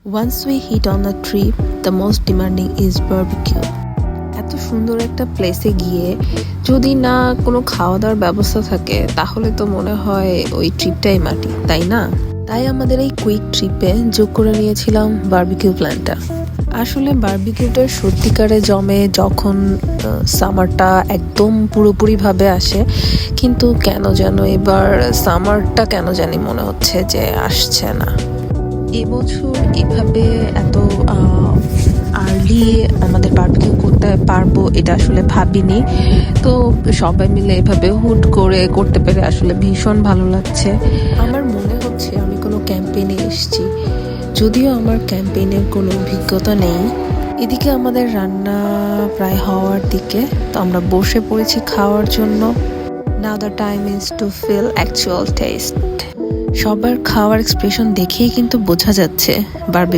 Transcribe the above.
Once we hit on a trip, the most demanding is barbecue. এত সুন্দর একটা প্লেসে গিয়ে যদি না কোনো খাওয়া দাওয়ার ব্যবস্থা থাকে তাহলে তো মনে হয় ওই ট্রিপটাই মাটি, তাই না? তাই আমাদের এই কুইক ট্রিপে যোগ করে নিয়েছিলাম বারবিকিউ প্ল্যানটা। আসলে বারবিকিউটা সত্যিকারে জমে যখন সামারটা একদম পুরোপুরিভাবে আসে, কিন্তু কেন যেন এবার সামারটা কেন জানি মনে হচ্ছে যে আসছে না। এবছর এভাবে এত আর্লি আমাদের বারবিকিউ করতে পারবো এটা আসলে ভাবিনি। তো সবাই মিলে এভাবে হুট করে করতে পেরে আসলে ভীষণ ভালো লাগছে। আমার মনে হচ্ছে আমি কোনো ক্যাম্পেইনে এসেছি, যদিও আমার ক্যাম্পেইনের কোনো অভিজ্ঞতা নেই। এদিকে আমাদের রান্না প্রায় হওয়ার দিকে, তো আমরা বসে পড়েছি খাওয়ার জন্য। Now the time is to feel actual taste. সবার খাওয়ার এক্সপ্রেশন দেখেই কিন্তু বোঝা যাচ্ছে বারবিকিউ